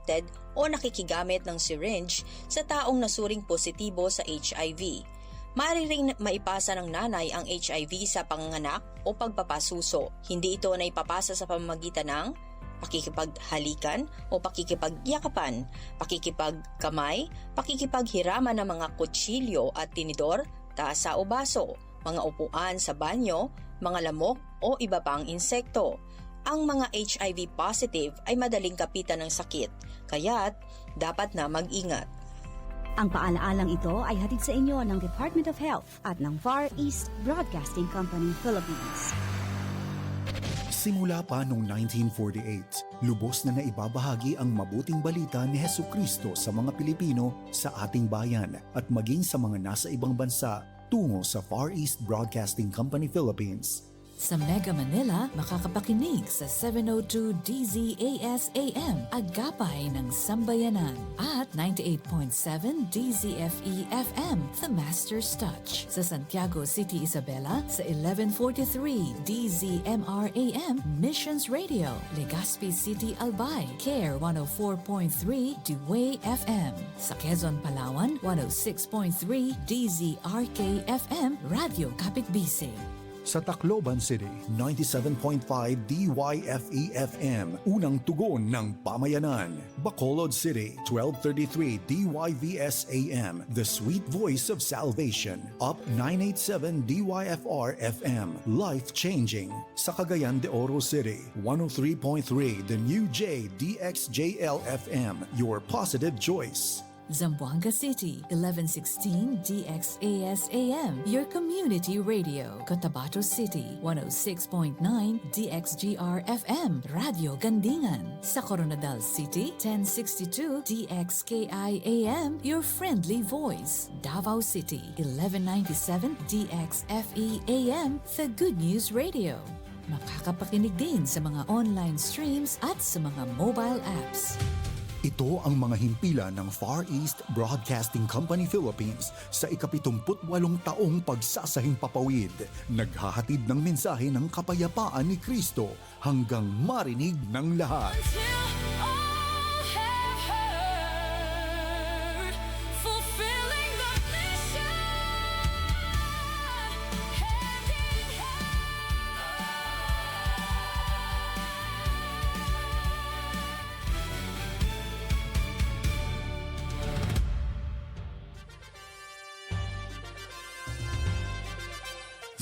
infected o nakikigamit ng syringe sa taong nasuring positibo sa HIV. Maaari ring maipasa ng nanay ang HIV sa panganganak o pagpapasuso. Hindi ito naipapasa sa pamamagitan ng pakikipaghalikan o pakikipagyakapan, pakikipagkamay, pakikipaghiraman ng mga kutsilyo at tinidor, tasa o baso, mga upuan sa banyo, mga lamok o iba pang insekto. Ang mga HIV positive ay madaling kapitan ng sakit, kaya't dapat na mag-ingat. Ang paalaalang ito ay hatid sa inyo ng Department of Health at ng Far East Broadcasting Company, Philippines. Simula pa noong 1948, lubos na naibabahagi ang mabuting balita ni Hesukristo sa mga Pilipino sa ating bayan at maging sa mga nasa ibang bansa tungo sa Far East Broadcasting Company, Philippines. Sa Mega Manila, makakapakinig sa 702 DZAS-AM, Agapay ng Sambayanan, at 98.7 DZFE-FM, The Master's Touch. Sa Santiago City, Isabela, sa 1143 DZMR-AM, Missions Radio, Legazpi City, Albay, CARE 104.3 Dewey FM. Sa Quezon, Palawan, 106.3 DZRK-FM, Radio Kapitbise. Sa Tacloban City, 97.5 DYFE-FM, unang tugon ng pamayanan. Bacolod City, 1233 DYVS-AM, the sweet voice of salvation. Up 987 DYFR-FM, life-changing. Sa Cagayan de Oro City, 103.3 the new J DXJL-FM, your positive choice. Zamboanga City, 1116 DXAS-AM, your community radio. Cotabato City, 106.9 DXGR-FM, Radio Gandingan. Sa Coronadal City, 1062 DXKI-AM, your friendly voice. Davao City, 1197 DXFE-AM, the Good News Radio. Makakapakinig din sa mga online streams at sa mga mobile apps. Ito ang mga himpilan ng Far East Broadcasting Company Philippines sa ika-78 taong pagsasahing papawid. Naghahatid ng mensahe ng kapayapaan ni Kristo hanggang marinig ng lahat.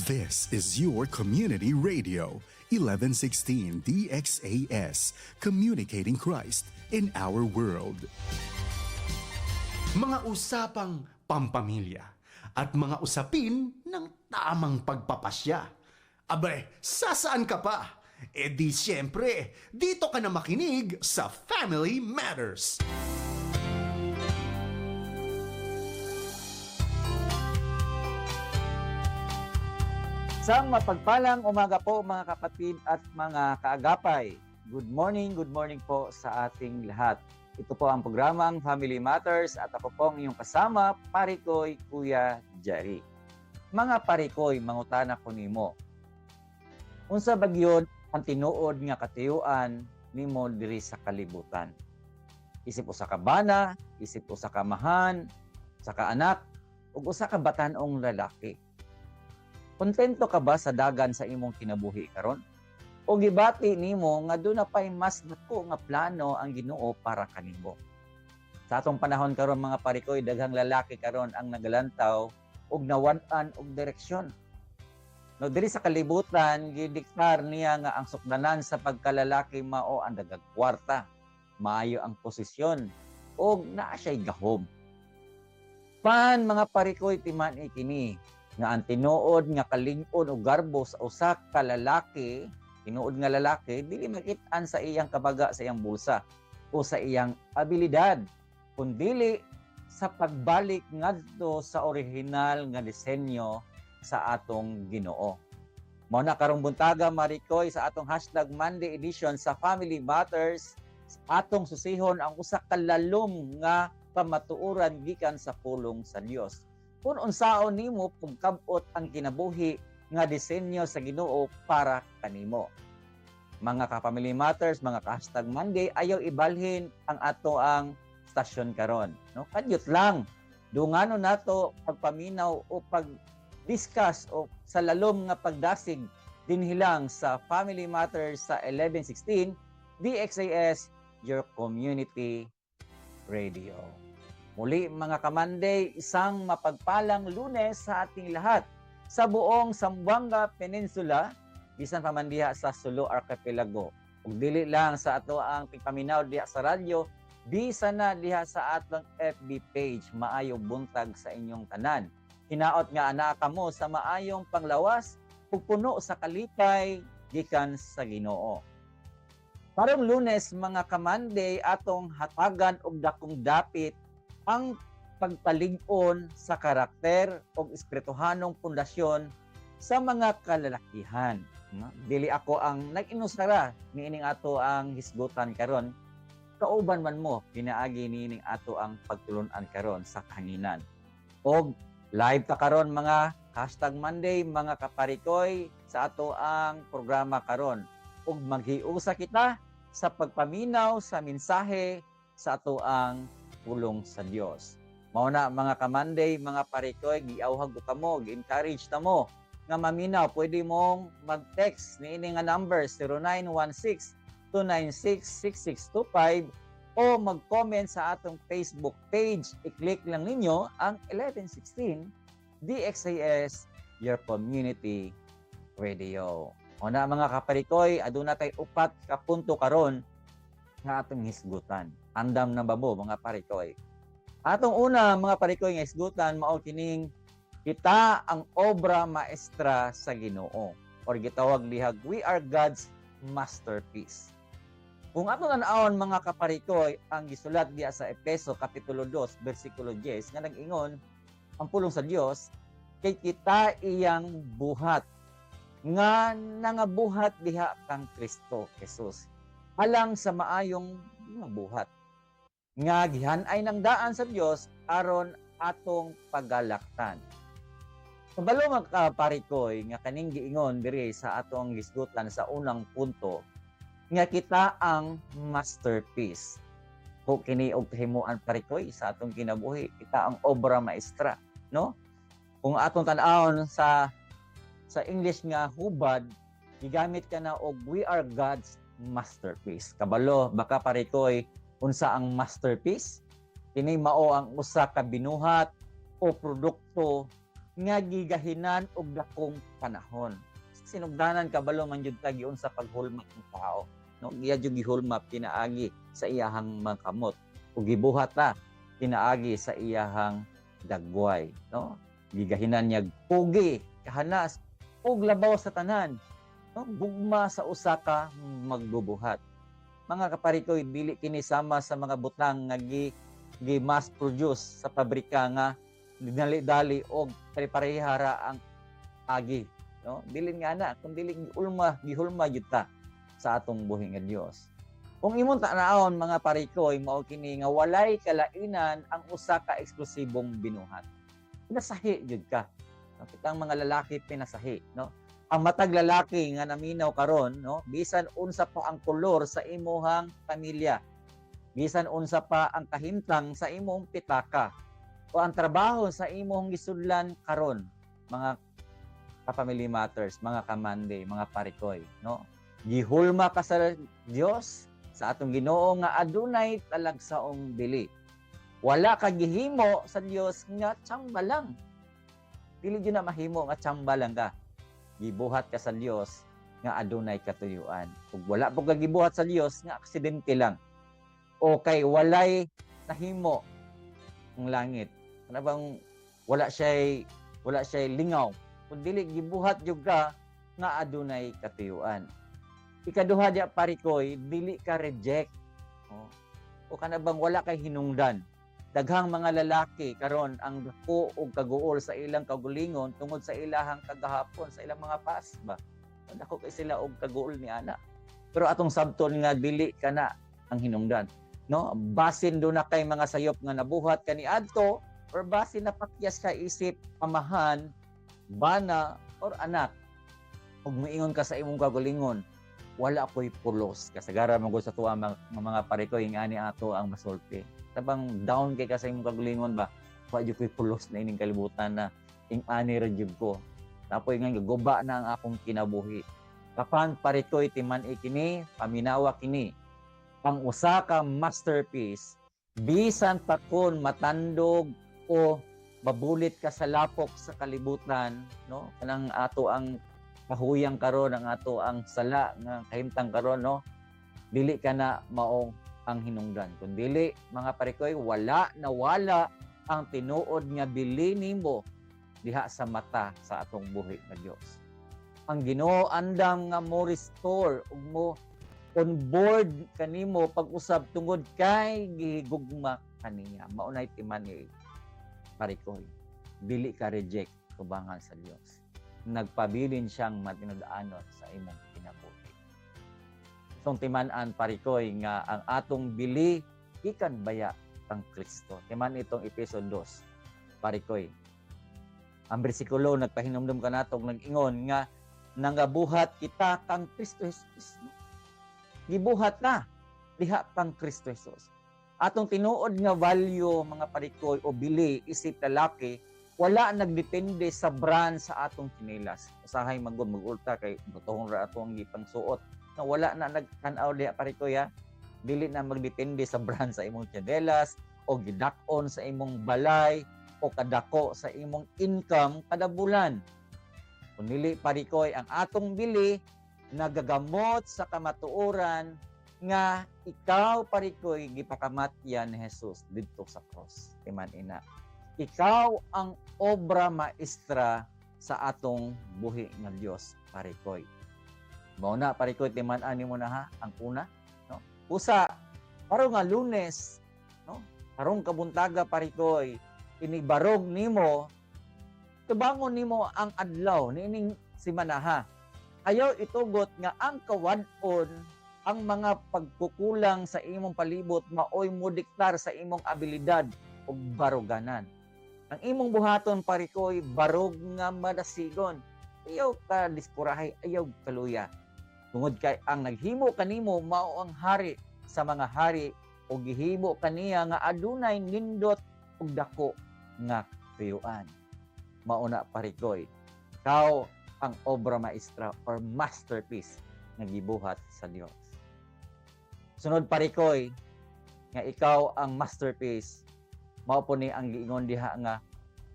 This is your community radio, 1116 DXAS, communicating Christ in our world. Mga usapang pampamilya at mga usapin ng tamang pagpapasya. Abay, sasaan ka pa? E di siyempre, dito ka na makinig sa Family Matters. Isang mapagpalang umaga po mga kapatid at mga kaagapay. Good morning po sa ating lahat. Ito po ang programang Family Matters at ako po ang iyong kasama, Parikoy Kuya Jerry. Mga Parikoy, mangutana ko nimo. Unsa bagyon ang tinuod nga katiyuan nimo diri sa kalibutan? Isip usa ka bana, isip usa ka mahan, usa ka anak, ug usa ka batan-ong lalaki. Kontento ka ba sa dagan sa imong kinabuhi karon? O gibati nimo nga doon na pay mas dako nga plano ang Ginoo para kanimo? Sa atong panahon karon mga Parikoy, daghang lalaki karon ang nagalantaw og nawan-an og direksyon. No, diri sa kalibutan gidiktar niya nga ang sukdanan sa pagkalalaki mao ang daghang kwarta, maayo ang posisyon og naa siya'y gahom. Pan mga Parikoy timan ikini nga ang tinuod nga kalig-on o garbo sa usa ka lalaki, tinuod nga lalaki, dili makit-an sa iyang kabaga sa iyang bulsa o sa iyang abilidad, kundi sa pagbalik ngadto sa orihinal nga disenyo sa atong Ginoo. Mao na karong buntaga Marikoy sa atong #Monday edition sa Family Matters, atong susihon ang usa ka lalom nga pamatuoran gikan sa pulong sa Dios. Kung unsaon nimo pagkabot ang kinabuhi nga disenyo sa Ginoo para kanimo. mga ka-Family Matters, mga ka-hashtag Monday, ayaw ibalhin ang ato ang stasyon karon. No? Kadyot lang. Dungano nato pagpaminaw o pag-discuss o sa lalom nga pagdasig dinhilang sa Family Matters sa 1116 DXAS, your community radio. Muli mga ka-Monday, isang mapagpalang Lunes sa ating lahat sa buong Zamboanga Peninsula, bisan pa man diha sa Sulu Archipelago. Ug dili lang sa ato ang pagpaminaw diha sa radyo, bisan na diha sa atong FB page. Maayong buntag sa inyong tanan. Hinaot nga ana kamo sa maayong panglawas ug puno sa kalipay gikan sa Ginoo. Karong Lunes mga ka-Monday, atong hatagan og dakong dapit ang pagpalig-on sa karakter o espirituhanong pundasyon sa mga kalalakihan. Dili ako ang nag-inusara niining ato ang hisgutan karon. Kauban man mo pinaagi niining ato ang pagtulunan karon sa kahanginan. Og live ta karon mga hashtag Monday, mga kaparikoy, sa ato ang programa karon. Og maghiusa kita sa pagpaminaw sa mensahe sa ato ang pulong sa Dios. Mao na mga ka-Monday, mga parikoy, giawhag ko kamo, gi-encourage ta mo nga maminaw. Pwede mong mag-text niini nga number 0916-296-6625 o mag-comment sa atong Facebook page. I-click lang ninyo ang 1116 DXAS, your community radio. O na mga kaparikoy, aduna tay upat ka punto karon nga atong hisgutan. Andam na babo mga parikoy. Atong una mga parikoy nga hisgutan mao kining kita ang obra maestra sa Ginoo, or gitawag lihag, we are God's masterpiece. Kung ato tan-awon mga kaparikoy ang gisulat diya sa Efeso kapitulo 2 bersikulo 10 nga nag-ingon ang pulong sa Dios kay kita iyang buhat nga nangabuhat diha kang Kristo Jesus alang sa maayong nga buhat nga gihan-ay ng daan sa Dios aron atong pagalaktan. Kabalo mga kaparikoy nga kaning giingon diri sa atong gisgutan sa unang punto nga kita ang masterpiece. Kung kini og kahimuan parikoy sa atong kinabuhi, kita ang obra maestra, no? Kung atong tan-awon sa English nga hubad, gigamit ka na og we are God's masterpiece. Kabalo baka parikoy unsa ang masterpiece? Kini mao ang usa ka binuhat o produkto nga gigahinan og dakong panahon. Sinugdanan kabalo man jud ta giun sa paghulma ng tao, no? Giya jud gihulma pinaagi sa iyahang mga kamot ug gibuhat ta pinaagi sa iyahang dagway, no? Gigahinan niya pugi, kahanas ug labaw sa tanan, no? Gugma sa usa ka magbubuhat. Mga kaparikoy, dili kini sama sa mga butang nga gi-mass produce sa pabrika nga dinali-dali og pare-parehara ang agi, no? Dili nga na kun dili gihulma jud ta sa atong buhi nga Dios. Kung imong tan-awon mga parikoy, mao kini nga walay kalainan ang usa ka eksklusibong binuhat. Pinasahi jud ka. No? Kitang mga lalaki pinasahi, no? Ang matag lalaki nga naminaw karon, no? Bisan unsa pa ang kolor sa imuhang pamilya. Bisan unsa pa ang kahimtang sa imong pitaka o ang trabaho sa imong gisudlan karon, mga ka-Family Matters, mga ka-Monday, mga parikoy, no? Gihulma ka sa Dios, sa atong Ginoo nga adunay talagsaong dili. Wala ka gihimo sa Dios nga tsamba lang. Dili gyud na mahimo nga tsamba lang ka. Gibuhat ka sa Dios nga adunay katuyuan. Ug wala po ka gibuhat sa Dios nga aksidente lang. O kay walay nahimo ang langit. Ano bang wala siya lingaw. Kung dili gibuhat jud ka nga adunay katuyuan. Ikaduha diya parikoy, dili ka reject. O kana bang wala kay hinungdan. Daghang mga lalaki karon ang dako og kaguol sa ilang kagulingon tungod sa ilahang kagahapon, sa ilang mga pasba. Dako kay sila og kaguol ni ana. Pero atong sabton nga dili kana ang hinungdan, no? Basin do na kay mga sayop nga nabuhat kaniadto or basin napakyas ka isip amahan, bana or anak. Ug moingon ka sa imong kagulingon, wala ko'y pulos. Kasagaran mo sa tuwa mga pare ko, yung ani ato ang masulti. Tabang down kay kasi mong kagulingon ba, wala ko'y pulos na ining kalibutan na yung ani rejib ko. Tapos nga guba na ang akong kinabuhi. Kapan pare ko itiman ikini, paminawa kini. Ang usa ka masterpiece, bisan pa kun matandog o mabulit ka sa lapok sa kalibutan, no? Kanang ato ang kahuyang karon, ang ato ang sala nga kahimtang karon, no? Dili ka na mao ang hinungdan. Kun dili, mga parikoy, wala ang tinuod nga bili nimo diha sa mata sa atong buhi nga Dios. Ang Ginoo andam nga mo restore ug mo on board kanimo pag-usab tungod kay gihigugma kaniya. Maunay timan ni parikoy. Dili ka reject kubangan sa Dios. Nagpabilin siyang matinudaanon sa imong kinabuhi. Itong timan-an parikoy nga ang atong bili ikan baya kang Kristo. Timan itong Efeso 2 parikoy. Ang bersikulo nagpahinumdum kanatong nag-ingon nga nangabuhat kita kang Kristo Jesus. Gibuhat na diha kang Kristo Jesus. Atong tinuod nga value mga parikoy o bili isip lalaki, wala nagdepende sa brand sa atong kinilas. Usahay mag-ulta kay butohon ra atong gipang suot. Na wala na nagtanaw diha parikoy ha. Dili na magdepende sa brand sa imong tsinelas o gidak-on sa imong balay o kadako sa imong income kada bulan. Kung dili parikoy ang atong bili nagagamot sa kamatuoran nga ikaw parikoy gipakamatyan ni Jesus didto sa cross. Timan ina. Ikaw ang obra maestra sa atong buhi nga Dios parikoy. Mao na parikoy timan-an nimo na ha ang una, no? Usa karon nga Lunes, no? Karong kabuntaga parikoy inibarog nimo tubangon nimo ang adlaw niining semana ha. Ayaw itugot nga ang kawad-on ang mga pagkukulang sa imong palibot maoy mo diktar sa imong abilidad ug baruganan. Ang imong buhaton parikoy barog nga madasigon. Ayaw ka diskurahay, ayaw kaluya. Tungod kay ang naghimo kanimo mao ang hari sa mga hari ug gihimo kaniya nga adunay nindot ug dako nga tuyuan. Mauna parikoy, ikaw ang obra maestra or masterpiece nga gibuhat sa Dios. Sunod parikoy, nga ikaw ang masterpiece, mao po ni ang giingon diha nga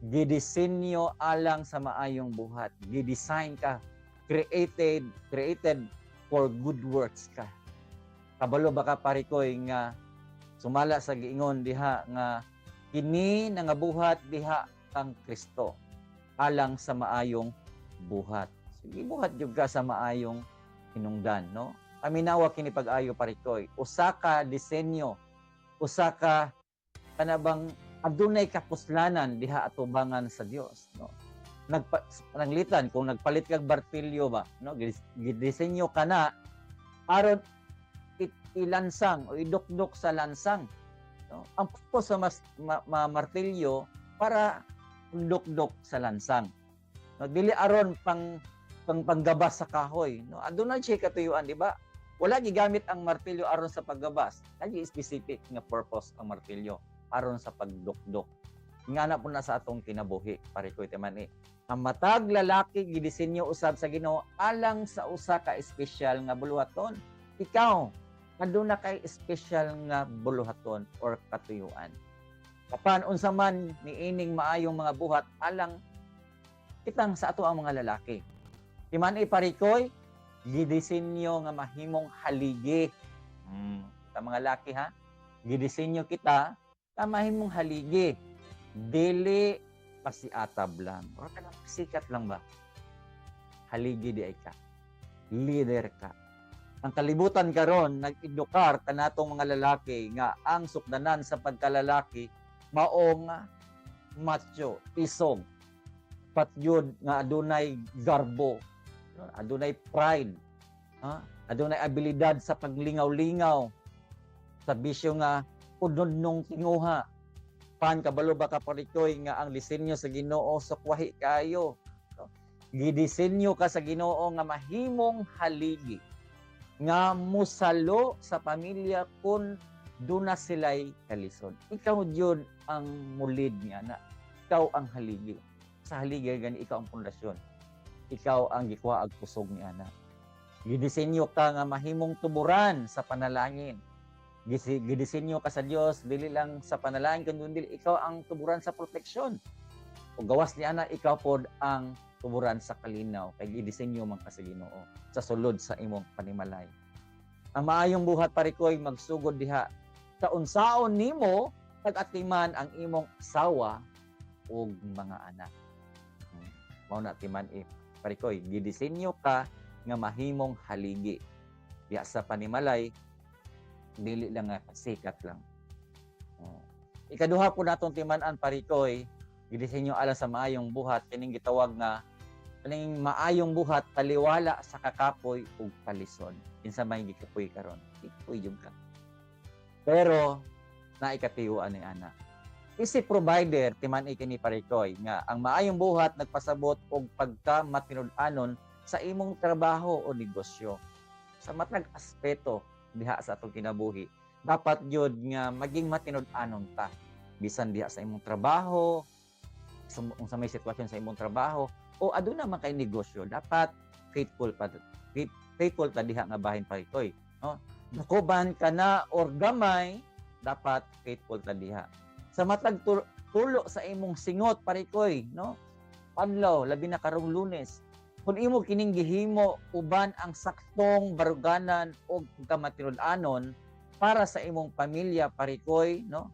gidisenyo alang sa maayong buhat. Gidesign ka, created for good works ka. Kabalo baka parikoy nga sumala sa giingon diha nga kini nangabuhat diha kang Kristo alang sa maayong buhat. Sige, buhat jud ka sa maayong hinungdan, no? Paminawa kini pag-ayo parikoy. Usa ka disenyo, usa ka kanabang adunay kapuslanan diha atubangan sa Dios, no? Nanglitan kung nagpalit kag bartilyo ba, no? Gidisenyo ka na aron ilansang o idukdok sa lansang, no? Ang purpose sa martilyo para dukdok sa lansang. No, dili aron panggabas sa kahoy, no? Adunay siya katuyuan, di ba? Wala gigamit ang martilyo aron sa paggabas. Lagi specific nga purpose ang martilyo aron sa pagdukdok. Nga na po na sa atong kinabuhi, parikoy teman ni. Ang matag lalaki gidisenyo usab sa Ginoo alang sa usa ka espesyal nga buluhaton. Ikaw aduna kay espesyal nga buluhaton or katuyuan. Kapan unsa man niining maayong mga buhat alang kitang sa ato ang mga lalaki. Timan parikoy, gidisenyo nga mahimong haligi. Sa mga lalaki ha, gidisenyo kita nga mahimong haligi. Dili pasiatab lang. O kanang sikat lang ba? Haligi di ay ka. Leader ka. Ang kalibutan karon nag-edukar kanatong mga lalaki nga ang sukdanan sa pagkalalaki maong macho, isog, patyod nga adunay garbo, adunay pride, adunay abilidad sa paglingaw-lingaw, sa bisyo nga unod nung tinguha. Pan kabalo ba ka parikoy nga ang disenyo sa Ginoo sukwahi kayo. Gidisenyo ka sa Ginoo nga mahimong haligi. nga musalo sa pamilya kung doon na sila'y kalisod. Ikaw yun ang mulid niya na ikaw ang haligi. Sa haligi gani ikaw ang pundasyon. Ikaw ang gikuha ag pusog ni ana. Gidisenyo ka nga mahimong tuburan sa panalangin. Gidisenyo ka sa Dios dili lang sa panalangin kundi ikaw ang tuburan sa proteksyon. O gawas ni ana ikaw pod ang tuburan sa kalinaw kay gidisenyo man ka sa Ginoo sa sulod sa imong panimalay. Ang maayong buhat parikoy magsugod diha sa unsaon nimo pag-atiman ang imong asawa ug mga anak. Mao na timan parikoy gidisenyo ka nga mahimong haligi. Diha sa panimalay dili lang nga sikat lang. Ikaduha po natong timan-an parikoy gidisenyo alang sa maayong buhat kining gitawag nga kaning maayong buhat taliwala sa kakapoy ug palisod. Kinsa may gikapoy karon? Ikapoy jud ka. Pero naikatiyuan ni ana. Isip provider timan kini parikoy nga ang maayong buhat nagpasabot og pagka matinud-anon sa imong trabaho o negosyo. Sa matag aspeto diha sa atong kinabuhi, dapat jud nga maging matinud-anon ta bisan diha sa imong trabaho, sa may sitwasyon sa imong trabaho o aduna man kay negosyo, dapat faithful ta diha nga bahin parikoy, no? Nakuban ka na or gamay, dapat faithful ta diha. Sa matag tulo sa imong singot parikoy, no? Panlaw labi na karong Lunes. Kung imo kining gihimo uban ang saktong baruganan o kamatinud-anon para sa imong pamilya parikoy, no?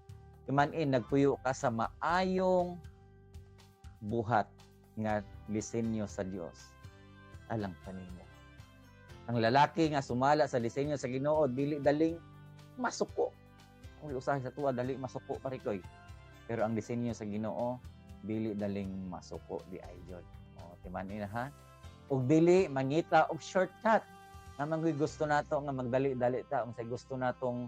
Imanin nagpuyo ka sa maayong buhat nga disenyo sa Dios alang kanimo. Ang lalaki nga sumala sa disenyo sa Ginoo dili daling masuko. Ang usahay sa tuwa dali masuko parikoy. Pero ang disenyo sa Ginoo dili daling masuko di ay jud. O timan-in ha. Ug dili mangita og shortcut. Nga mangoy gusto nato nga magdali-dali ta unsay gusto natong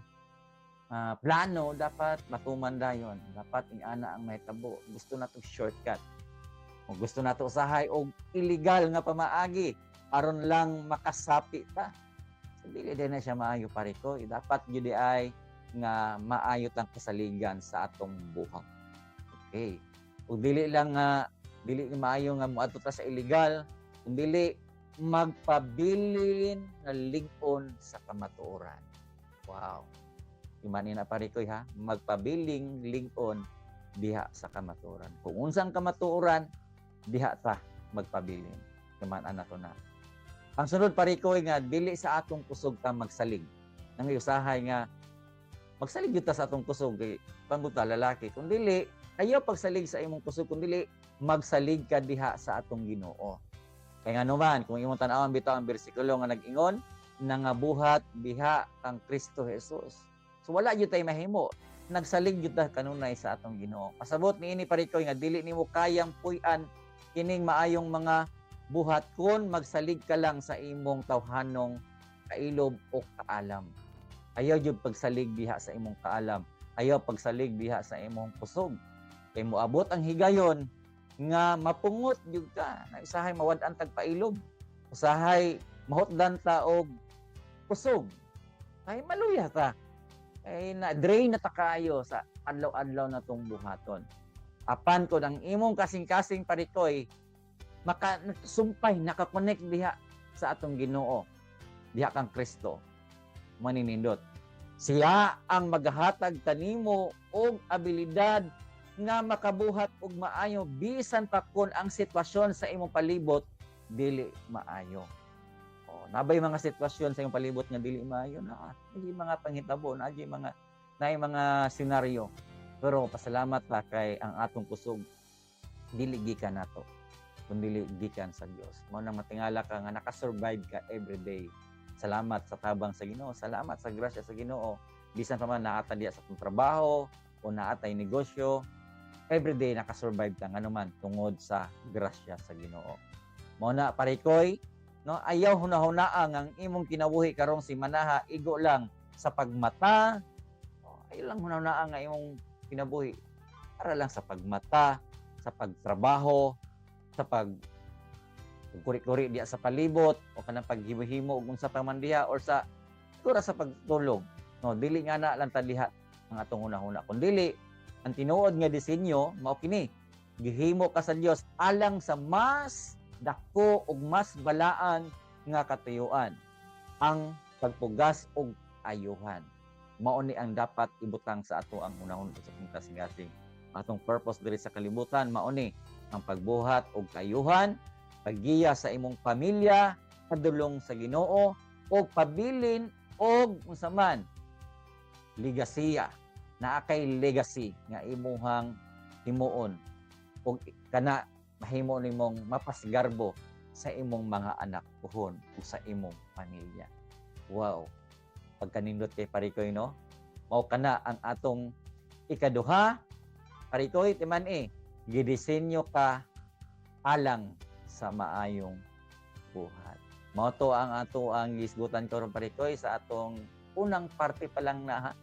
plano dapat matuman dayon. Dapat ingana ang mahitabo. Gusto nato shortcut. O gusto nato usahay og illegal nga pamaagi aron lang makasapi ta. So, dili din na siya maayo parikoy. Dapat gyud ay nga maayo tang kasaligan sa atong buhat. Okay. Ug dili lang dili maayo nga moadto ta sa illegal, kundi magpabilin nga lig-on sa kamatuoran. Wow. Imani na parikoy ha, magpabiling lig-on diha sa kamatuoran. Kung unsang kamatuoran, diha ta magpabilin. Kuman-an nato na. Ang sunod parikoy nga dili sa atong kusog ta magsalig. Nang usahay nga magsalig gyud ta sa atong kusog kay pangbuta lalaki. Kung dili ayaw pagsalig sa imong kusog, kung dili magsalig ka diha sa atong Ginoo. Kaya nga naman kung imong tan-awon bitaw ang bersikulo nga nag-ingon nangabuhat diha kang Kristo Jesus. So wala gyud tay mahimo. Nagsalig gyud ta kanunay sa atong Ginoo. Pasabot niini parikoy nga dili nimo kayang puy-an kining maayong mga buhat kun magsalig ka lang sa imong tawhanong kailob o kaalam. Ayaw jud pagsalig diha sa imong kaalam. Ayaw pagsalig diha sa imong kusog. Kay moabot ang higayon nga mapungot jud ka. Na usahay mawad-an tagpailob. Usahay mahutdan ta og kusog. Kay maluya ta. Kay na-drain na ta kaayo sa adlaw-adlaw na tong buhaton. Apan ko ang imong kasing-kasing parikoy nakasumpay, nakakonect diha sa atong Ginoo. Diha kang Kristo. Maninindot. Siya ang maghatag kanimo og abilidad nga makabuhat og maayo bisan pa kun ang sitwasyon sa imong palibot dili maayo. O, nabay mga sitwasyon sa imong palibot nga dili maayo na hindi mga panghitabo na mga senaryo. Pero pasalamat ta kay ang atong kusog dili gikan nato kundi gikan sa Dios. Mao nang matingala ka nga naka-survive ka every day. Salamat sa tabang sa Ginoo, salamat sa grasya sa Ginoo. Bisan pa man naata diya sa atong trabaho o naatay negosyo, every day naka-survive ka nganuman tungod sa grasya sa Ginoo. Mao na parikoy, no, ayaw hunahunaan ang imong kinabuhi karong si manaha igo lang sa pagmata. Ayaw lang hunahunaan nga imong kinabuhi para lang sa pagmata, sa pagtrabaho, sa kuri-kuri diya sa palibot o kanang paghimo-himo ug unsa pa man diha or sa siguro sa pagtulog. No, dili nga na lang ta diha ang atong una-una. Kung dili, ang tinuod nga disenyo mao kini. Gihimo ka sa Dios alang sa mas dako ug mas balaan nga katuyuan, ang pagpugas og ayuhan. Mao ni ang dapat ibutang sa ato ang unahon sa kasing-kasing. Atong purpose diri sa kalibutan mao ni ang pagbuhat og kayuhan, paggiya sa imong pamilya, padulong sa Ginoo o pabilin og unsa man legasiya, naa kay legacy nga imuhang himuon og kana mahimo nimong mapasgarbo sa imong mga anak puhon o sa imong pamilya. Wow. Pagkanindot kay Parikoy, no? Mao kana ang atong ikaduha. Parikoy, timan gidisenyo ka alang sa maayong buhat. Mao to ang ato ang gisgutan karon Parikoy sa atong unang parte pa lang na ha.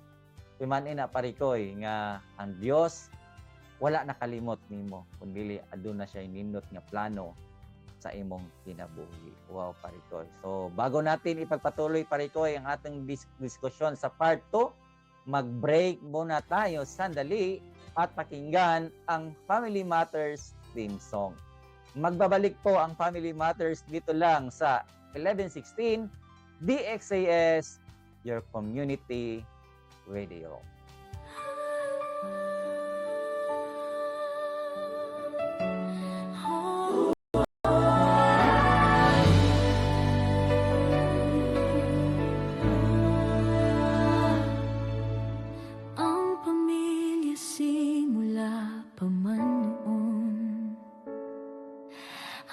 Timan na Parikoy nga ang Dios wala nakalimot nimo kundi aduna siya nindot nga plano sa imong kinabuhi. Wow, Parikoy. So, bago natin ipagpatuloy, Parikoy, ang ating diskusyon sa part 2, mag-break muna tayo sandali at pakinggan ang Family Matters theme song. Magbabalik po ang Family Matters dito lang sa 1116 DXAS, your community radio.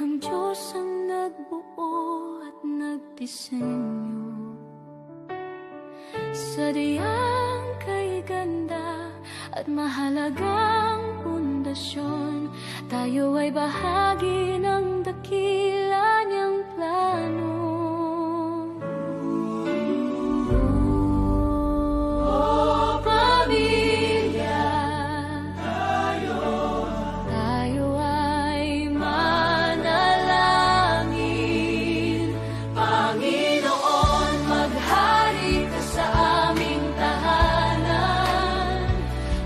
Ang Diyos ang nagbuo at nagdisenyo sa diyang kay ganda at mahalagang pundasyon. Tayo ay bahagi ng dakila niyang plano. Oh, pamilya, tayo ay manalangin. Panginoon, maghari ka sa aming tahanan.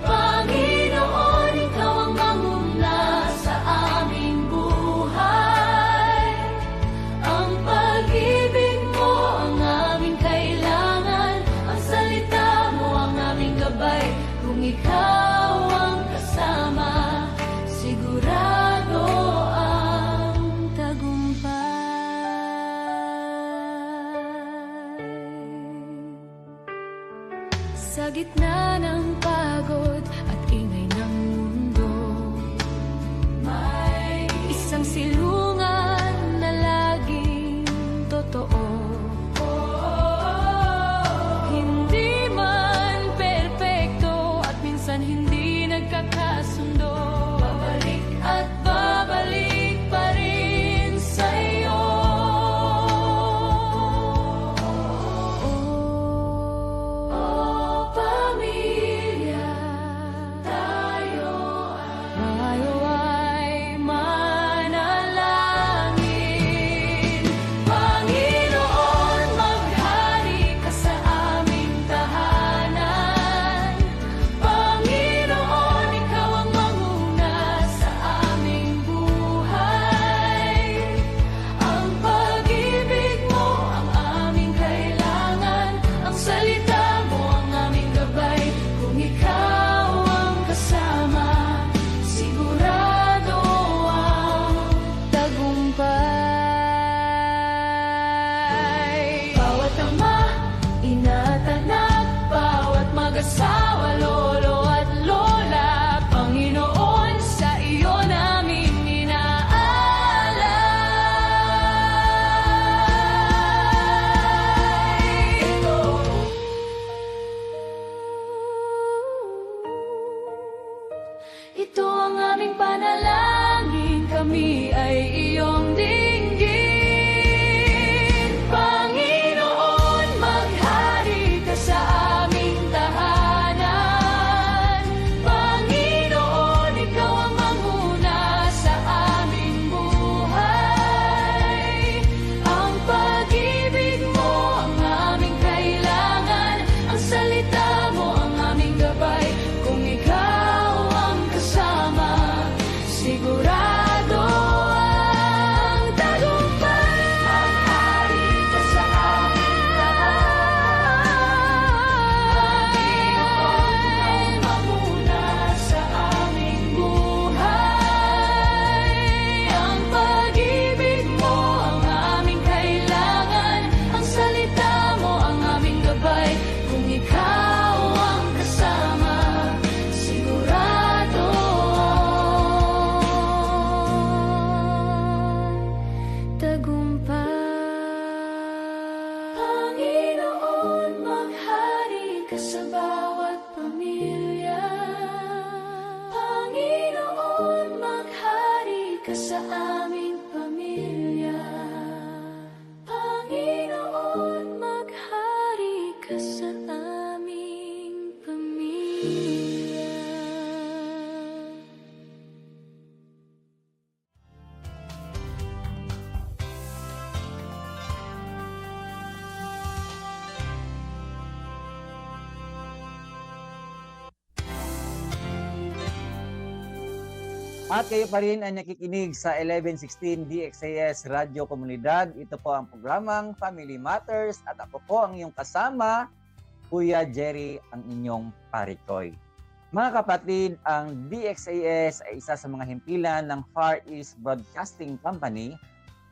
Panginoon, ikaw ang manguna sa aming buhay. Ang pag-ibig mo ang aming kailangan. Ang salita mo ang aming gabay. Kung ikaw ang kasama, sigurado ang tagumpay. Sa gitna ng pagod at ingay ng mundo, may isang silungan na laging totoo. Hindi man perpekto at minsan hindi nagkakasundo, babalik at babalik pa rin sa'yo. Oh, pamilya, tayo ay manalangin. Panginoon, maghari ka sa aming tahanan. Panginoon, ikaw ang manguna sa aming buhay. Ang pag-ibig mo ang aming kailangan. Ang salita mo ang aming gabay. Kung ikaw ang kasama, sigurado ang tagumpay. Bawat ama, ina't anak, bawat mag-asawa, lolo at lola, Panginoon, sa iyo namin inaalay. Ito ang aming panalangin, kami ay iyong dinggin. Panginoon, maghari ka sa aming tahanan. Panginoon, ikaw ang manguna sa aming buhay. At kayo pa rin ang nakikinig sa 1116 DXAS Radio Komunidad. Ito po ang programang Family Matters at ako po ang iyong kasama, Kuya Jerry, ang inyong parikoy. Mga kapatid, ang DXAS ay isa sa mga himpilan ng Far East Broadcasting Company,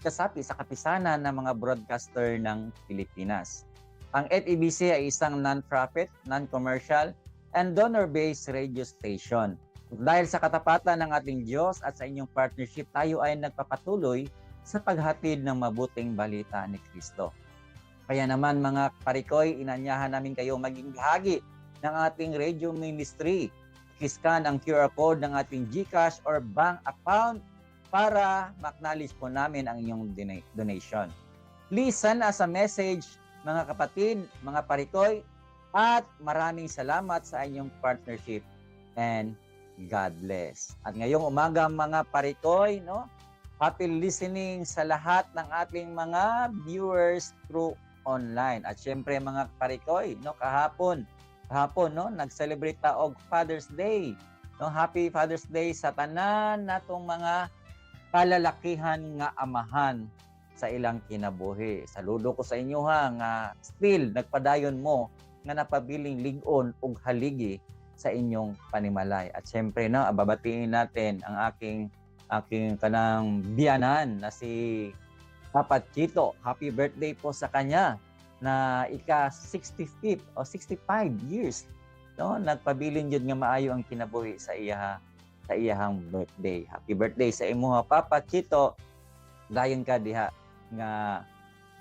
kasapi sa kapisanan ng mga broadcaster ng Pilipinas. Ang FEBC ay isang non-profit, non-commercial, and donor-based radio station. Dahil sa katapatan ng ating Diyos at sa inyong partnership, tayo ay nagpapatuloy sa paghatid ng mabuting balita ni Kristo. Kaya naman mga parikoy, inanyahan namin kayo maging bahagi ng ating radio ministry. Kiskan ang QR code ng ating GCash or bank account para ma-acknowledge po namin ang inyong donation. Please send us a message mga kapatid, mga parikoy, at maraming salamat sa inyong partnership and God bless. At ngayong umaga mga parikoy, no? Happy listening sa lahat ng ating mga viewers through online. At syempre mga parikoy, no, kahapon no, nag-celebrate ta og Father's Day. No, Happy Father's Day sa tanan natong mga kalalakihan nga amahan sa ilang kinabuhi. Saludo ko sa inyo ha nga still nagpadayon mo nga napabiling lig-on ug haligi sa inyong panimalay. At syempre no, babatiin natin ang aking kanang biyanan na si Papa Chito. Happy birthday po sa kanya na ika 65th o 65 years. No, nagpabilin jud nga maayo ang kinabuhi sa iyahang birthday. Happy birthday sa imo ha, Papa Chito. Dayon ka diha nga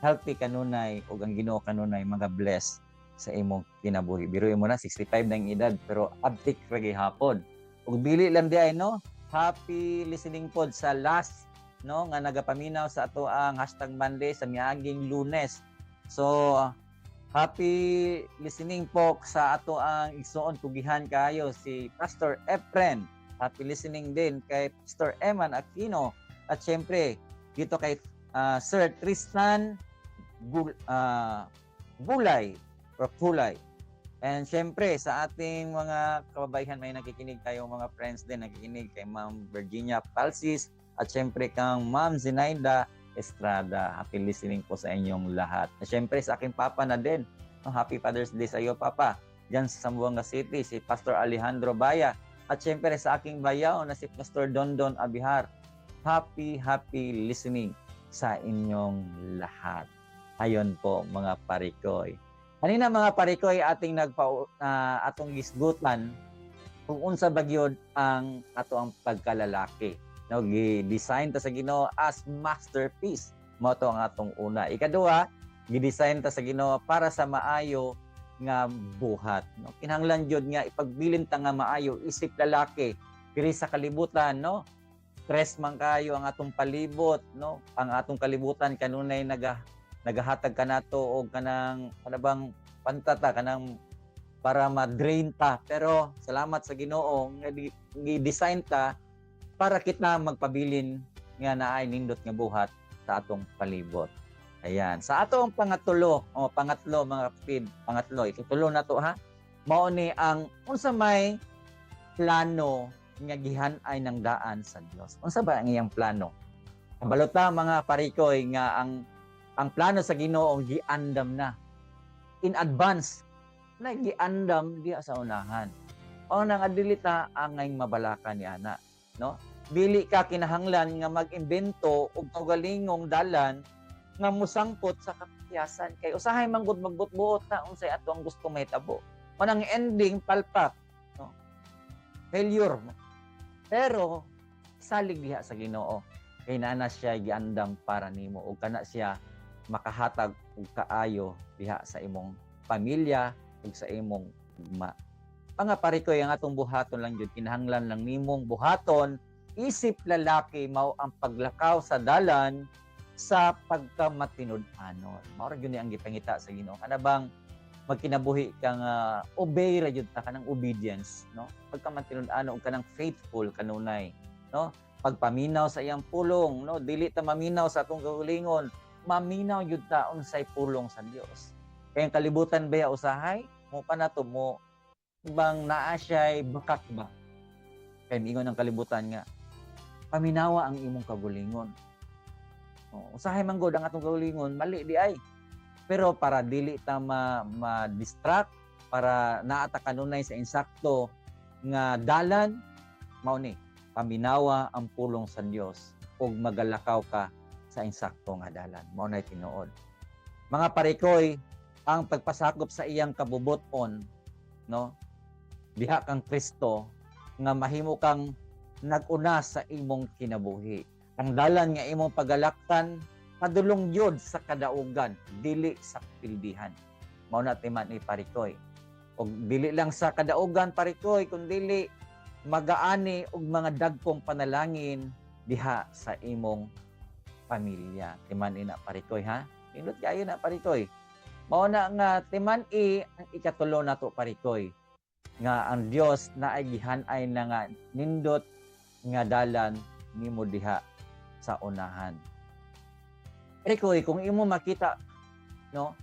healthy kanunay ug ang Ginoo kanunay mga bless sa imong kinabuhi. Biruin mo na 65 na ang edad pero abtik ra gihapon. Ug bili lang di ay no. Happy listening pod sa last no nga nagapaminaw sa ato ang #Monday sa miaging Lunes. So happy listening po sa ato ang igsoon tugihan kayo si Pastor Efren. Happy listening din kay Pastor Eman Aquino at syempre dito kay Sir Tristan Bulay. And syempre sa ating mga kababayan may nakikinig tayo mga friends din nakikinig kay Ma'am Virginia Palsis at syempre kang Ma'am Zenaida Estrada. Happy listening po sa inyong lahat. At syempre sa aking papa na din. Happy Father's Day sa iyo papa. Diyan sa Zamboanga City si Pastor Alejandro Baya at syempre sa aking bayaw na si Pastor Dondon Abihar. Happy listening sa inyong lahat. Ayon po mga parikoy. Kanina mga parikoy ating atong gisgutan kung unsa bagyod ang ato ang pagkalalaki. No, gi-design ta sa Ginoo as masterpiece. Mao to ang atong una. Ikaduha, gi-design ta sa Ginoo para sa maayo nga buhat. No, kinahanglan jud nga ipagbilin ta nga maayo isip lalaki diri sa kalibutan, no. Stress man kayo ang atong palibot, no. Ang atong kalibutan kanunay nagahatag kanato og kanang bang pantata kanang para ma-drain ta, pero salamat sa Ginoo nga gi-design ta para kita magpabilin nga naay nindot nga buhat sa atong palibot. Ayan, sa atong pangatlo mga kapatid, itutulo na to ha. Mao ni ang unsa may plano nga gihan-ay ng daan sa Dios. Unsa ba ang iyang plano? Kabalota mga parikoy nga ang plano sa Ginoo giandam na in advance na giandam diha sa unahan. O nang adilita angay mabalakan ni ana, no? Dili ka kinahanglan nga mag-imbento og kaugalingong dalan nga musangpot sa kapiyasan kay usahay man gud magbutbuot na unsay ato ang gusto mahitabo. O nang ending palpak, no? Failure. Pero salig diha sa Ginoo kay naa siya giandam para nimo ug kana siya makahatag og kaayo diha sa imong pamilya ug sa imong ugma. Mga parikoy ang atong buhaton lang jud kinahanglan lang nimong buhaton isip lalaki mao ang paglakaw sa dalan sa pagkamatinud-anon. Mao ra gyud ang gipangita sa Ginoo. Kana bang magkinabuhi kang obey ra jud ta kanang obedience, no? Pagkamatinud-anon ug kanang faithful kanunay, no? Pagpaminaw sa iyang pulong, no? Dili ta maminaw sa atong kaugalingon, maminaw jud ta unsay pulong sa Dios. Kay ang kalibutan baya usahay mo pa nato mo bang naa siya'y bakak ba? Kay mingon ang kalibutan nga paminawa ang imong kagulingon. Usahay man gud ang atong kagulingon, mali di ay. Pero para dili ta ma-distract, para naata kanunay sa insakto nga dalan, mao ni paminawa ang pulong sa Dios ug magalakaw ka sa insakto nga dalan. Mao nay tinuod. Mga parikoy, ang pagpasakop sa iyang kabubuton, no? Diha kang Kristo nga mahimo kang nag-una sa imong kinabuhi. Ang dalan nga imong pagalaktan padulong yod sa kadaugan, dili sa pildihan. Mao na timan ni parikoy. Og dili lang sa kadaugan parikoy, kundi magaani og mga dagkong panalangin diha sa imong pamilya. Timan ina parikoy ha. Indot kayo na parikoy. Mao na nga timan ang ikatulo nato parikoy nga ang Dios na ay gihan-ay na nga nindot nga dalan nimo diha sa unahan. Parikoy, kung imo makita no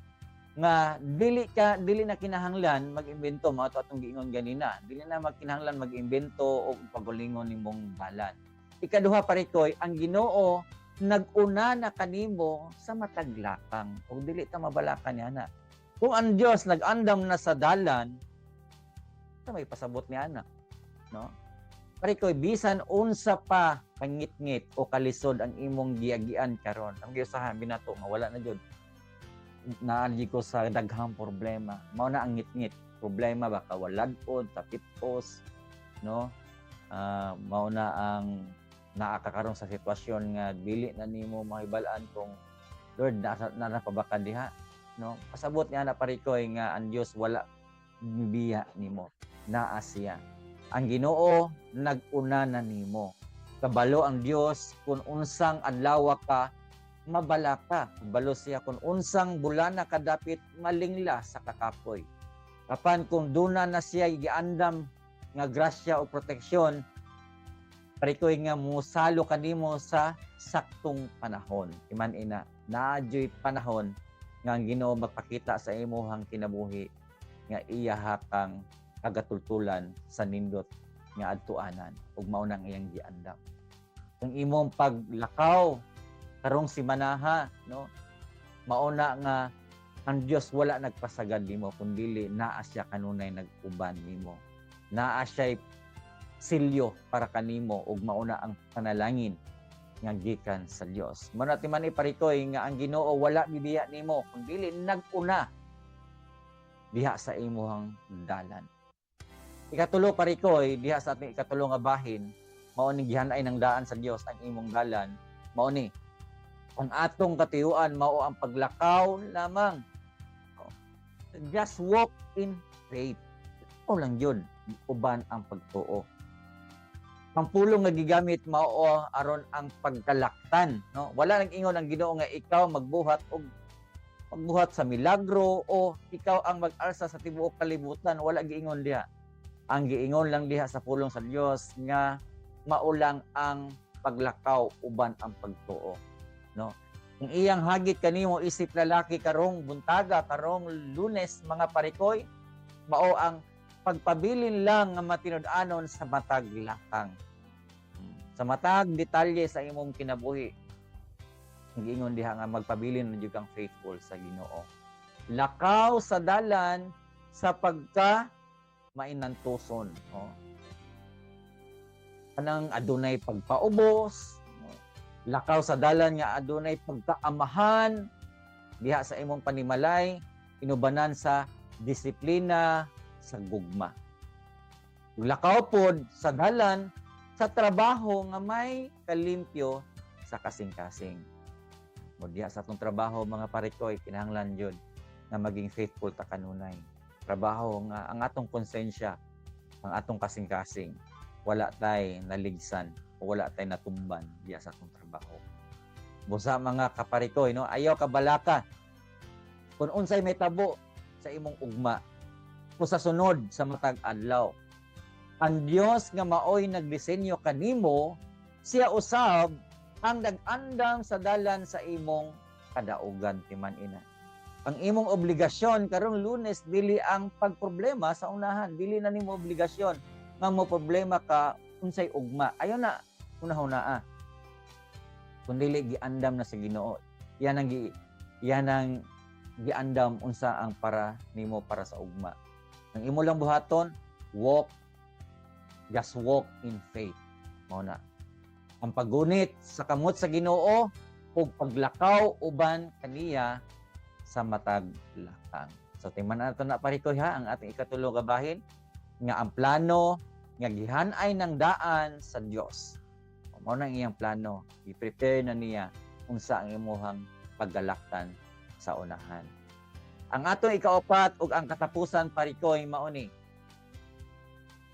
nga dili na kinahanglan mag-imbento, mao to atong giingon ganina, dili na magkinahanglan mag-imbento o pagulingon nimong dalan. Ikaduha parikoy, ang Ginoo nag-una na kanimo sa mataglakang o dili ta mabalakan niya na. Kung ang Dios nag-andam na sa dalan, sa may pasabot niya na, no? Parikoy, bisan unsa pa pangit-ngit o kalisod ang imong giagian karon, ang giusahan binato nga wala na jud. Naali ko sa daghang problema. Mao na ang ngit-ngit. Problema baka waladpod, tapipos, no? Mao na ang naakakaroon sa sitwasyon nga dili na nimo mahibalaan kung Lord na napabaka diha, no? Pasabot niya na parikoy nga ang Dios wala biya nimo, naa siya. Ang Ginoo nag-una na nimo. Kabalo ang Dios kung unsang adlaw ka mabala ka. Kabalo siya kung unsang bulana kadapit malingla sa kakapoy. Kapan kung duna na siya giandam nga grasya o proteksyon, parikoy nga musalo kanimo sa saktong panahon. Iman ina, naadyo'y panahon nga ang Ginoo magpakita sa imuhang kinabuhi nga iya kang kagatultulan sa nindot nga adtuanan ug mao nang iyang giandam. Kung imong paglakaw karong simanaha, no? Mao na nga ang Dios wala nagpasagad nimo kundi naa siya kanunay nag-uban nimo. Naa siya silyo para kanimo ug mauna ang panalangin nga gikan sa Dios. Mao na timan iparikoy nga ang Ginoo wala bibiya nimo kundi nag-una diha sa imong dalan. Ikatulo parikoy diha sa ating ikatulo nga bahin, mao ni gihan-ay ng daan sa Dios ang imong dalan. Mao ni ang atong katiyuan mao ang paglakaw lamang. Just walk in faith. O lang yun, uban ang pagtuo. Ang pulong nga gigamit mao aron ang pagkalaktan, no? Wala nang ingon ang Ginoo nga ikaw magbuhat sa milagro o ikaw ang mag-alsa sa tibuok kalibutan, wala giingon diha. Ang giingon lang diha sa pulong sa Dios nga maulang ang paglakaw uban ang pagtuo, no? Kung iyang hagit kanimo isip lalaki karong buntaga, karong Lunes mga parikoy, mao ang pagpabilin lang nga matinud-anon sa matag lakang. Sa matag detalye sa imong kinabuhi. Ang giingon diha nga magpabilin na jud kang faithful sa Ginoo. Lakaw sa dalan sa pagka mainantuson, no? Anang adunay pagpaubos, no? Lakaw sa dalan nga adunay pagkaamahan diha sa imong panimalay, inubanan sa disiplina, sa gugma. Lakaw pod sa dalan sa trabaho nga may kalimpyo sa kasing-kasing. Mo diha sa atong trabaho mga parikoy, kinahanglan jud na maging faithful ta kanunay. Trabaho nga ang atong konsensya, ang atong kasing-kasing, wala tay naligsan o wala tay natumban diha sa atong trabaho. Busa mga kaparikoy, no, ayaw kabalaka kung unsay may tabo sa imong ugma o sa sunod sa matag adlaw. Ang Dios nga maoy nagdisenyo kanimo, siya usab ang nag-andam sa dalan sa imong kadaugan timan ina. Ang imong obligasyon karong Lunes dili ang pagproblema sa unahan, dili na nimo obligasyon nga mo problema ka unsay ugma. Ayo na una-hunaa. Kundi giandam na sa Ginoo. Yan ang giandam unsa ang para nimo para sa ugma. Ang imo lang buhaton, just walk in faith. Mao na. Ang paggunit sa kamot sa Ginoo ug paglakaw uban kaniya sa matag lakang. So tingnan nato na parikoy ha ang ating ikatulo ka bahin nga ang plano nga gihan-ay ng daan sa Dios. Mao na ang iyang plano. I-prepare na niya unsa ang imuhang paggalaktan sa unahan. Ang atong ikaapat ug ang katapusan parikoy mao ni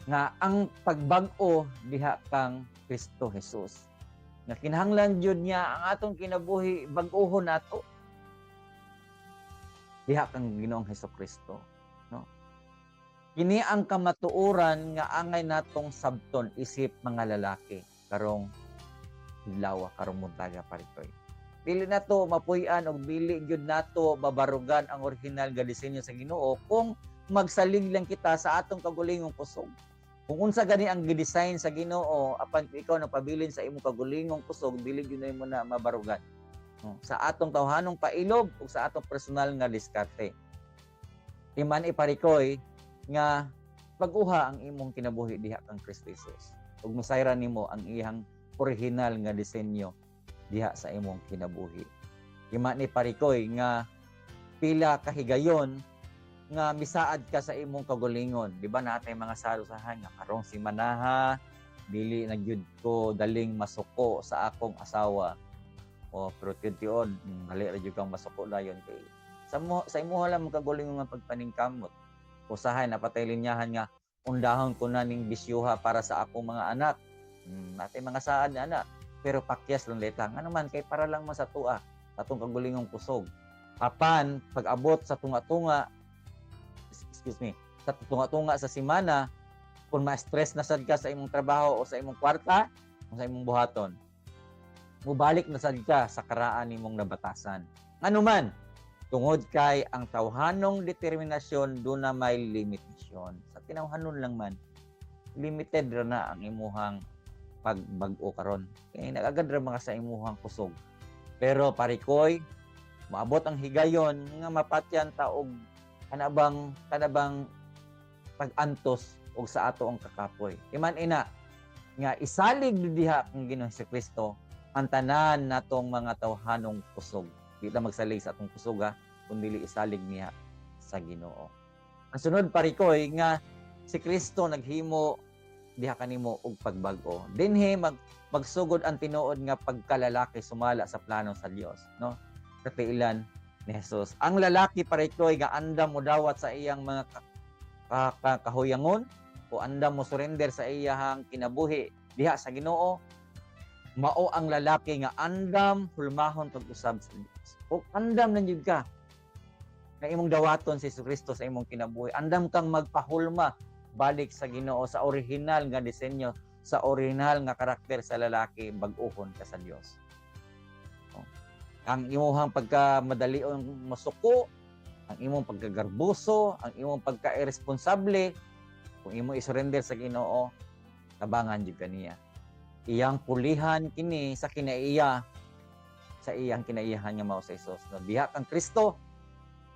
nga ang pagbag-o diha kang Kristo Jesus. Nga kinahanglan jud niya ang atong kinabuhi bag-ohon nato diha kang Ginoong Hesukristo, no? Kini ang kamatuoran nga angay natong sabton isip mga lalaki karong adlaw karong muntaga parikoy. Dili nato mapuy-an og dili gyud nato babarugan ang original nga disenyo sa Ginoo kung magsalig lang kita sa atong kagulingong kusog. Kung unsa gani ang gidesign sa Ginoo apan ikaw nagpabilin sa imong kagulingong kusog, dili gyud mo na mabarugan. Sa atong tawhanong pailob ug sa atong personal nga diskarte. Iman iparikoy nga pag-uha ang imong kinabuhi diha kang Kristo Jesus. Ug masayran nimo ang iyang original nga disenyo diha sa imong kinabuhi. Iman iparikoy nga pila kahigayon nga misaad ka sa imong kagulingon. Di ba natay mga salusahan nga karong si manaha dili na gyud ko daling masuko sa akong asawa. O pero tiyon dali ra gyud kang masuko dayon kay sa imuha lang kagulingon nga pagpaningkamot. Usahay napatay linyahan nga undahon ko na ning bisyuha para sa akong mga anak. Natay mga saad na anak pero pakyas lang leta. Nga naman kay para lang masatua atong kagulingong kusog. Apan pag-abot sa tunga-tunga sa tunga-tunga sa semana, kung ma-stress na sad ka sa imong trabaho o sa imong kwarta, o sa imong buhaton, mubalik na sad ka sa karaan nimong nabatasan. Ano man, tungod kay ang tawhanong determinasyon doon na may limitasyon. Sa tinawhanon lang man, limited ra na ang imuhang pagbag-o karon. Kaya nagagad ra mga sa imuhang kusog. Pero parikoy, maabot ang higayon nga mapatyan ta og kanabang pag-antos og sa ato ang kakapoy. Iman ina nga isalig diha ang Ginoong Kristo ang tanan natong mga tawhanong kusog. Di ta magsalig sa atong kusog kundi isalig niya sa Ginoo. Ang sunod parikoy nga si Kristo naghimo diha kanimo og pagbag-o. Dinhi magsugod ang tinuod nga pagkalalaki sumala sa plano sa Dios, no? Katiilan ni Jesus. Ang lalaki parikoy nga andam mo dawat sa iyang mga kahuyangon o andam mo surrender sa iyang kinabuhi diha sa Ginoo, mao ang lalaki nga andam hulmahon pag-usab sa Dios. O andam na jud ka nga imong dawaton si Kristo sa imong kinabuhi. Andam kang magpahulma balik sa Ginoo sa original nga disenyo, sa original nga karakter sa lalaki, bag-ohon ka sa Dios. Ang imong pagkamadalion masuko, ang imong pagkagarbuso, ang imong pagka-irresponsable, kung imong isurrender sa Ginoo, tabangan jud kaniya. Iyang pulihan kini sa kinaiya, sa iyang kinaiyahan nga mao sa Jesus. No, diha kang Kristo,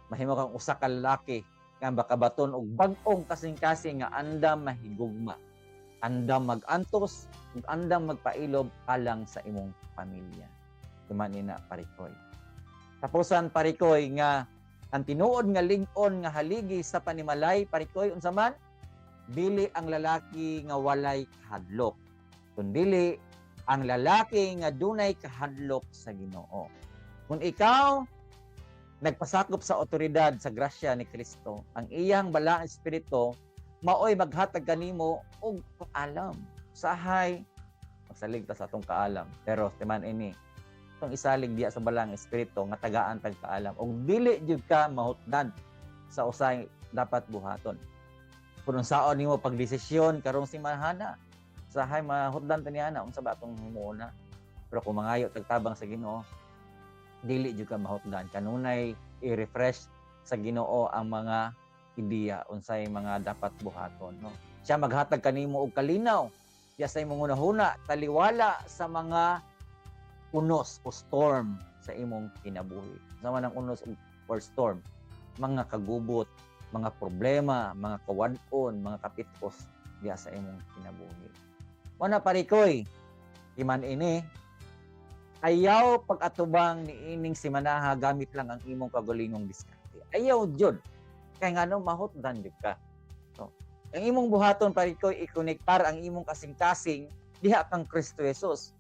mahimo kang usa ka lalaki nga bakabaton og bag-ong kasing-kasing nga andam mahigugma, andam mag-antos, ug andam magpailob alang sa imong pamilya. Tumanin na parikoy. Tapusan parikoy nga ang tinuod nga lig-on nga haligi sa panimalay parikoy unsa man dili ang lalaki nga walay kahadlok, kundi ang lalaki nga dunay kahadlok sa Ginoo. Kung ikaw nagpasakop sa otoridad sa grasya ni Kristo, ang iyang balaang espiritu maoy maghatag kanimo og kaalam. Sahay magsalig ta sa atong kaalam. Pero timan ini itong isalig diya sa balang espiritu nga tagaan tag kaalam og dili jud ka mahutdan sa usay dapat buhaton. Kung saon nimo pagdesisyon karong simahana, sahay mahutdan ta niana unsa ba atong himuona. Pero kung mangayo tagtabang sa Ginoo, dili jud ka mahutdan. Kanunay i-refresh sa Ginoo ang mga ideya unsay mga dapat buhaton, no? Siya maghatag kanimo og kalinaw Diya sa imong hunahuna taliwala sa mga unos o storm sa imong kinabuhi. Sama ng unos or storm, mga kagubot, mga problema, mga kawadon, mga kapitkos diya sa imong kinabuhi. Wana parikoy, iman ini ayaw pag-atubang ni ining simanaha gamit lang ang imong kagulingong diskarte. Ayaw jud. Kaya nga no, mahutdan jud ka. So, ang imong buhaton parikoy i-connectar ang imong kasing-kasing diha kang Kristo Jesus.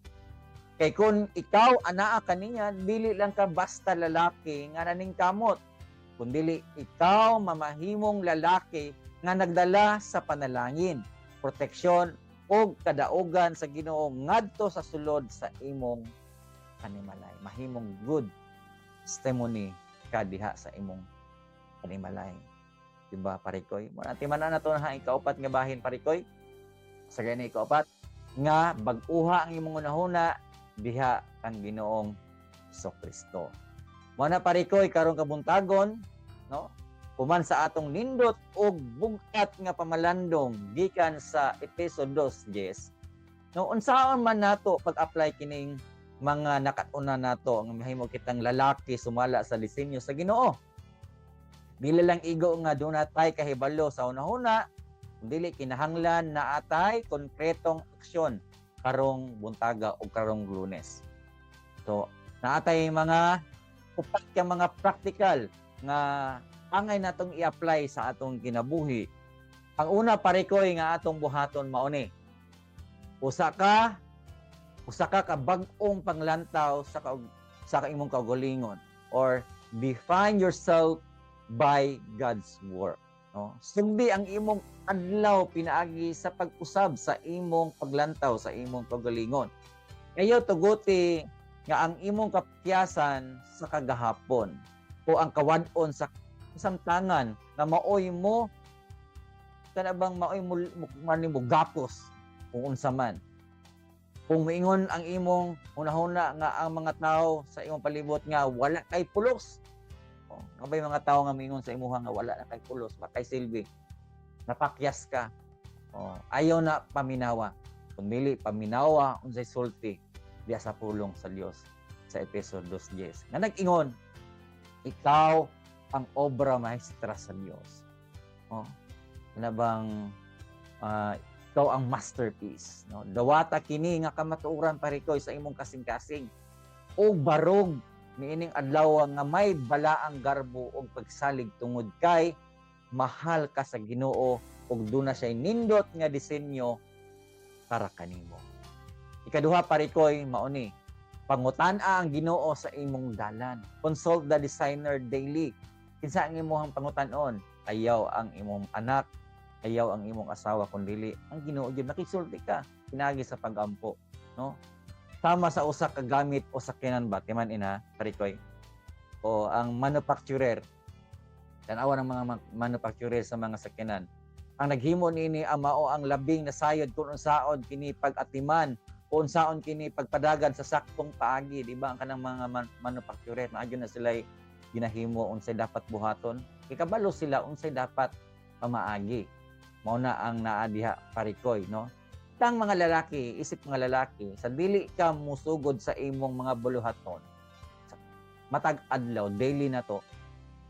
Kay kung ikaw anaa kaniya, dili lang ka basta lalaki nga naning kamot. Kundili ikaw mamahimong lalaki nga nagdala sa panalangin, proteksyon o kadaugan sa Ginoo ngadto sa sulod sa imong panimalay. Mahimong good testimony ka diha sa imong panimalay. Diba, parikoy? Muna timanan na to na ikaupat nga bahin, parikoy. Sa ganyan ikaupat, nga bag-uha ang imong unahuna diha kang Ginoong Kristo. Muna parikoy, karong kabuntagon, no? Human sa atong nindot o bugat nga pamalandong gikan sa Efeso 2:10. No, unsaon man nato pag-apply kining mga nakatuna nato ang mahimo kitang lalaki sumala sa disenyo sa Ginoo. Dili lang igo nga doon natay kahibalo sa unahuna, dili kinahanglan na atay konkretong aksyon karong buntaga o karong Lunes. So, naatay mga upat ka mga practical nga angay natong i-apply sa atong kinabuhi. Ang una parikoy nga atong buhaton mao ni. Usa ka bag-ong panglantaw sa imong kaugalingon, or define yourself by God's work. No? Sugdi ang imong adlaw pinaagi sa pag-usab sa imong paglantaw sa imong kaugalingon. Kayo tuguti nga ang imong kapkiyasan sa kagahapon o ang kawadon sa samtangan na maoy mo kanabang maoy mo gapos kung unsa man. Kung moingon ang imong hunahuna nga ang mga tao sa imong palibot nga wala kay pulos. Nga ba'y mga tao nga moingon sa imuha nga wala na kay pulos, wala kay silbi. Napakyas ka. Ayaw na paminawa. Kundi paminawa unsay sulti diya sa pulong sa Dios sa Efeso 2:10. Nga nag-ingon, ikaw ang obra maestra sa Dios. Ano bang ikaw ang masterpiece, no? Dawata kini nga kamatuoran parikoy sa imong kasing-kasing o barog niining adlaw nga may balaang garbo og pagsalig tungod kay mahal ka sa Ginoo ug duna siya nindot nga disenyo para kanimo. Ikaduha parikoy mao ni pangutan-a ang Ginoo sa imong dalan. Consult the designer daily. Kinsa ang imong pangutan-on? Ayaw ang imong anak, ayaw ang imong asawa kundi ang Ginoo gyud nakisulti ka pinagi sa pagampo, no? Sama sa usa ka gamit o sakyanan ba timan ina parikoy o ang manufacturer tan-awa ng mga manufacturer sa mga sakyanan ang naghimo niini ang mao ang labing nasayod kung unsaon kini pag-atiman o unsaon kini pagpadagan sa saktong paagi, di ba? Ang kanang mga manufacturer na na sila ginahimo unsay dapat buhaton ikabalo sila unsay dapat pamaagi. Mao na ang naa diha parikoy, no? Tang mga lalaki, isip mga lalaki, sa dili ka musugod sa imong mga buluhaton, matag adlaw, daily na to,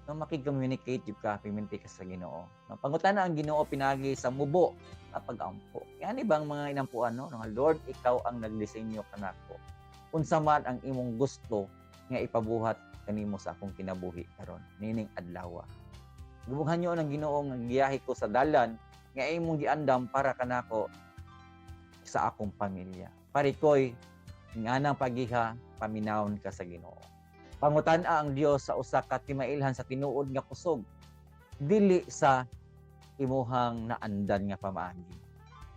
no, makig-communicate yung ka, piminti ka sa Ginoo. No, pangutan na ang Ginoo pinagi sa mubo na pag-ampo. Yan ibang mga inampuan, no? Nga Lord, ikaw ang nagdisenyo kanako. Unsa man ang imong gusto nga ipabuhat kanimo sa akong kinabuhi karon, nining adlaw. Gubughan nyo ng Ginoo nga giyahi ko sa dalan nga imong giandam para kanako sa akong pamilya. Parikoy, nga nang pagiha, paminawon ka sa Ginoo. Pangutan-a ang Dios sa usa ka timailhan sa tinuod nga kusog, dili sa imuhang naandan nga pamaagi.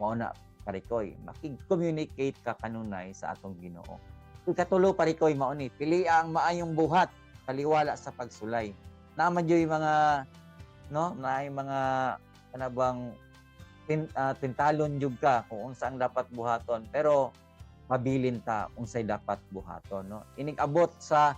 Mao na parikoy, makig-communicate ka kanunay sa atong Ginoo. Ikatulo parikoy mao ni, pili ang maayong buhat taliwala sa pagsulay. Naman yung mga mga kanabang tintalon jud ka kung unsa ang dapat buhaton pero mabilin ta unsay dapat buhaton, no? Ining abot sa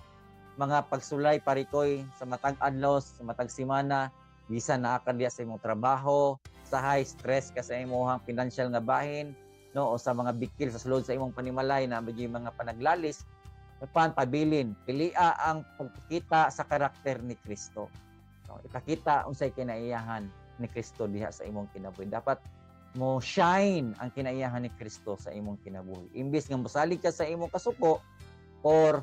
mga pagsulay parikoy sa matag adlaw, sa matag semana, bisan naa ka diya sa imong trabaho, sa high stress ka sa imong financial nga bahin, no, o sa mga bikil sa sulod sa imong panimalay na medyo mga panaglalis, pabilin, pilia ang pagkita sa karakter ni Kristo. No, ipakita unsay kinaiyahan ni Kristo diha sa imong kinabuhi. Dapat mo shine ang kinaiyahan ni Kristo sa imong kinabuhi. Imbis nga mosalig ka sa imong kasuko or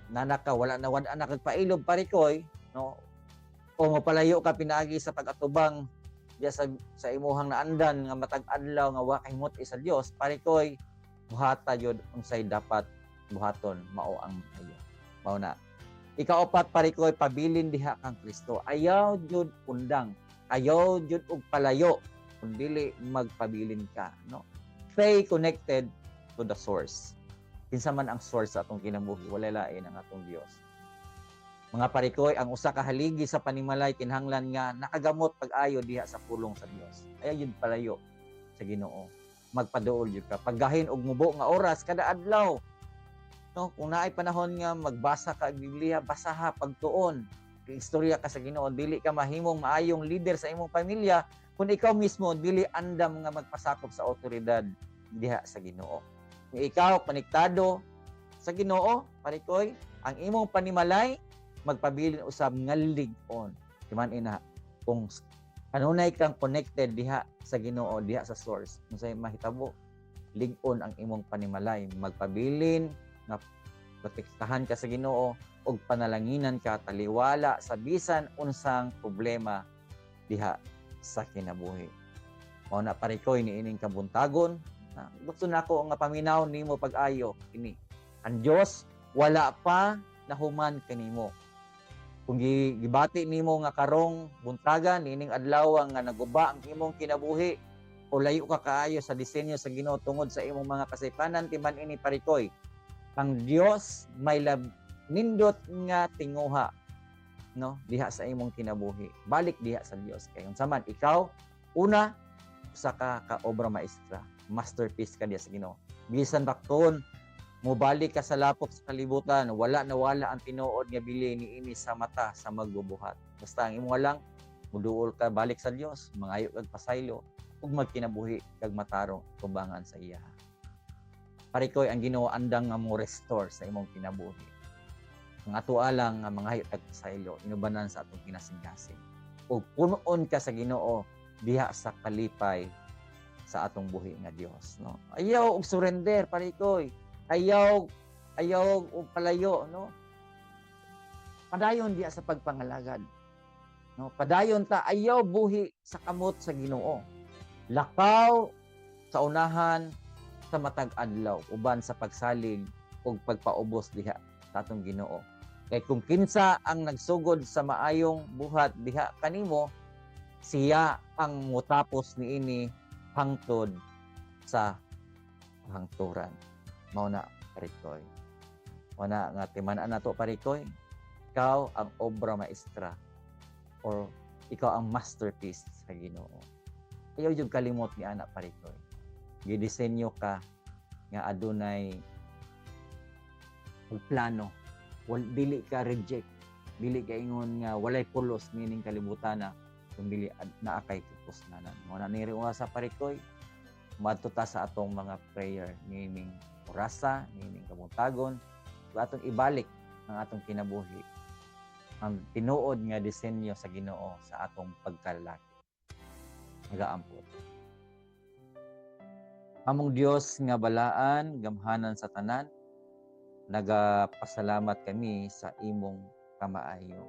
nanaka wala na wala na kagpailob parikoy, no, o mapalayo ka pinaagi sa pag-atubang diya sa imuhang naandan nga matag adlaw nga wa kahimot sa Dios, parikoy buhata yun unsay dapat buhaton, mao ang ayo. Mao na ikaapat parikoy pabilin diha kang Kristo. Ayaw jud undang, ayaw jud og palayo kun dili magpabilin ka, no. Stay connected to the source. Kinsa man ang source sa atong kinabuhi, wala lain ang atong Dios. Mga parikoy, ang usa ka haligi sa panimalay kinahanglan nga nakagamot pag-ayo diha sa pulong sa Dios. Ayaw jud palayo sa Ginoo. Magpaduol jud ka. Paggahin og mubo nga oras kada adlaw. No, kung naay panahon nga magbasa ka og Biblia, basaha pagtuon. Istorya ka sa Ginoo, dili ka mahimong maayong leader sa imong pamilya kung ikaw mismo dili andam nga magpasakop sa otoridad diha sa Ginoo. Kung ikaw konektado sa Ginoo, parikoy, ang imong panimalay magpabilin usab nga lig-on. Timan ina, kung kanunay kang connected diha sa Ginoo, diha sa source, unsay mahitabo, lig-on ang imong panimalay, magpabilin nga protektahan ka sa Ginoo og panalanginan ka taliwala sa bisan unsang problema diha sa kinabuhi. Mao na parikoy niining kabuntagon. Gusto nako nga paminaw nimo pag-ayo ini. Ang Dios wala pa nahuman kanimo. Kung gibati nimo nga karong buntagan niining adlaw nga naguba ang imong kinabuhi o layo ka kaayo sa disenyo sa Ginoo tungod sa imong mga kasaypanan, timan ini parikoy. Ang Dios may nindot nga tinguha, no, diha sa imong kinabuhi. Balik diha sa Dios kay unsa man ikaw una sa ka obra maestra, masterpiece ka diha sa Ginoo. Bisan bakton mobalik ka sa lapok sa kalibutan, wala ang tinuod nga bili niini sa mata sa magbubuhat. Basta ang imong lang muduol ka balik sa Dios, mangayo kag pasaylo ug magkinabuhi kag matarong tubangan sa iya. Parikoy ang Ginoo andang nga mo restore sa imong kinabuhi. Ang atoa lang nga mangayo kag pasaylo inubanan sa atong kinasingkasing. Ug punon ka sa Ginoo diha sa kalipay sa atong buhi nga Dios, no. Ayaw og surrender parikoy. Ayaw og palayo, no. Padayon diha sa pagpangalagad. No, padayon ta ayaw buhi sa kamot sa Ginoo. Lakaw sa unahan sa matag adlaw uban sa pagsalig ug pagpaubos diha sa atong Ginoo. Kay kung kinsa ang nagsugod sa maayong buhat diha kanimo, siya ang mutapos niini hangtod sa hangturan. Mao na parikoy. Mao na nga timan-an nato parikoy. Ikaw ang obra maestra or ikaw ang masterpiece sa Ginoo. Ayaw jud kalimot ni ana parikoy. Gidisenyo ka nga adunay plano. Dili ka reject. Dili ka ingon nga walay pulos meaning kalibutan na kundi naa kay kupusnanan. Mao na niri sa parikoy. Madto ta sa atong mga prayer meaning orasa, meaning kabuntagon, atong ibalik ang atong kinabuhi. Ang tinuod nga disenyo sa Ginoo sa atong pagkalaki. Nagaampot. Among Dios nga balaan, gamhanan sa tanan, nagapasalamat kami sa imong kamaayo.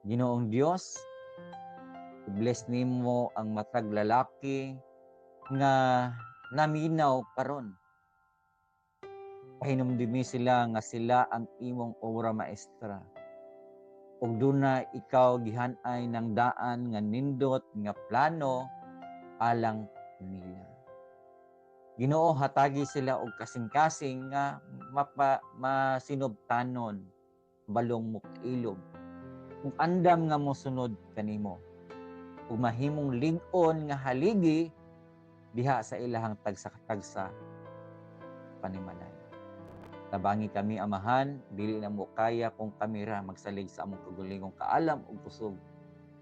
Ginoong Dios, bless nimo ang matag lalaki nga naminaw karon. Pahinumdumi sila nga sila ang imong obra maestra. Ug duna ikaw gihan-ay ng daan nga nindot nga plano alang nila. Ginoo hatagi sila og kasing-kasing nga masinubtanon balong mukilog. Kung andam nga mosunod kanimo. Ug mahimong lig-on nga haligi diha sa ilahang tagsa-tagsa panimalay. Tabangi kami amahan, dili na mo kaya kung kami ra magsalig sa among kagulingong kaalam ug kusog.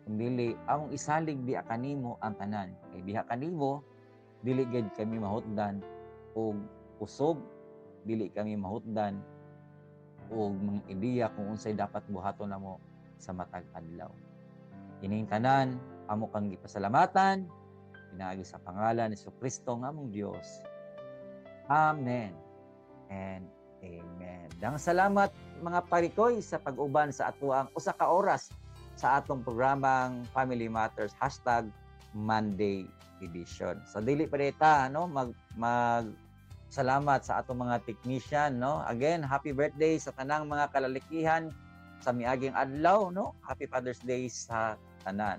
Kung dili among isalig diha kanimo ang tanan. Kay diha kanimo dili gid kami mahutdan og kusog, dili kami mahutdan og mga ideya kung unsay dapat buhaton namo sa matag adlaw. Kining tanan amo kang gipasalamatan pinaagi sa pangalan ni Kristo nga among Dios. Amen and amen. Dang salamat mga parikoy sa pag-uban sa atuang usa ka oras sa atong programang Family Matters #Monday edition. So dili pa dita no mag salamat sa atong mga technician no. Again, happy birthday sa tanang mga kalalikihan sa miaging adlaw no. Happy Father's Day sa tanan.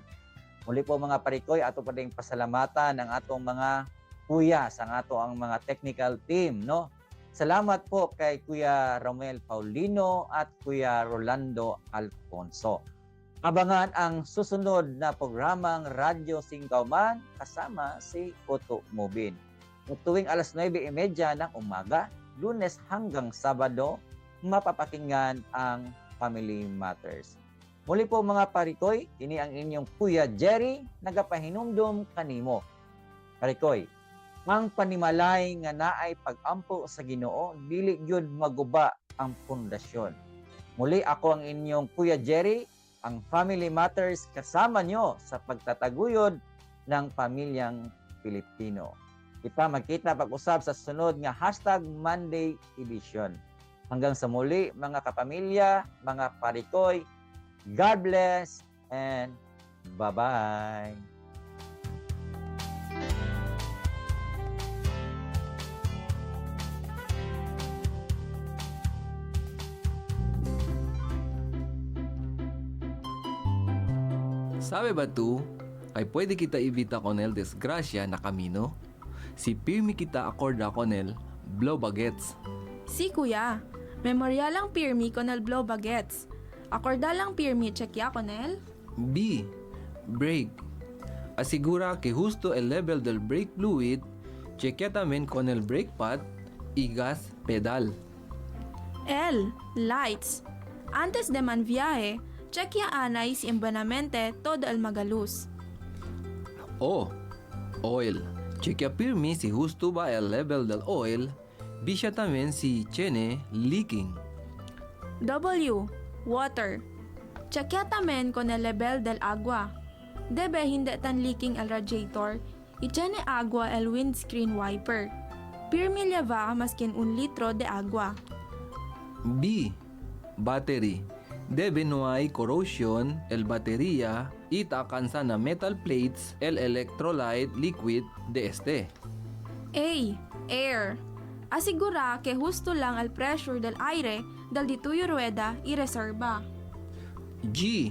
Muli po mga parikoy, ato pa ding pasalamatan ang atong mga kuya sa ato ang mga technical team no. Salamat po kay Kuya Romel Paulino at Kuya Rolando Alfonso. Abangan ang susunod na programang Radyo Singkauman kasama si Otto Mobin. Tuwing alas 9:30 ng umaga, Lunes hanggang Sabado, mapapakinggan ang Family Matters. Muli po mga parikoy, ini ang inyong Kuya Jerry, nagapahinumdum kanimo. Parikoy, ang panimalay nga naay pag-ampo sa Ginoo, dili gyud maguba ang pundasyon. Muli ako ang inyong Kuya Jerry, ang Family Matters kasama nyo sa pagtataguyod ng pamilyang Pilipino. Kita magkita pag-usap sa sunod nga #Monday edition. Hanggang sa muli mga kapamilya, mga parikoy, God bless and bye-bye. Sabi ba tu, ay pwede kita ibita konel desgrasya na kamino? Si pirmi kita akorda konel, blow bagets. Si kuya, memorial lang pirmi konel blow bagets. Akorda lang pirmi checkya konel? B. Brake. Asigura que justo el level del brake fluid, chequea también con el brake pad y gas pedal. L. Lights. Antes de man viaje, checkya anay si embanamente todo el magaluz. O. Oil. Chequea pirmi si justo va el level del oil, bisya también si tiene leaking. W. Water. Checkya tamen con el level del agua. Debe hindi tan leaking el radiator, itiene agua el windscreen wiper. Pirmi lleva maskin 1 litro de agua. B. Battery. Debe no hay corrosion el batería y takansa na metal plates el electrolyte liquid de este. A. Air. Asigura que justo lang el pressure del aire dal dituyo rueda y reserva. G.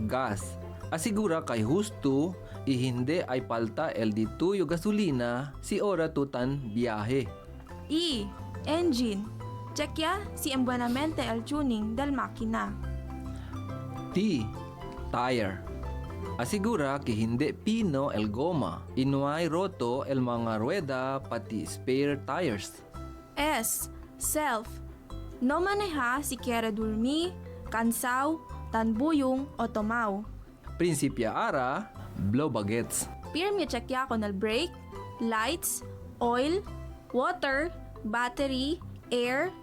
Gas. Asigura kay justo y hindi ay palta el dituyo gasolina si ora tutan biyahe. E. Engine. Checkya si embuenamente el tuning del makina. T. Tire. Asigura que hindi pino el goma y no hay roto el mga rueda pati spare tires. S. Self. No maneha si quiere dormir, cansaw, tanbuyong o tomaw. Principia ara, blow bagets. Pirmi checkya con el brake, lights, oil, water, battery, air,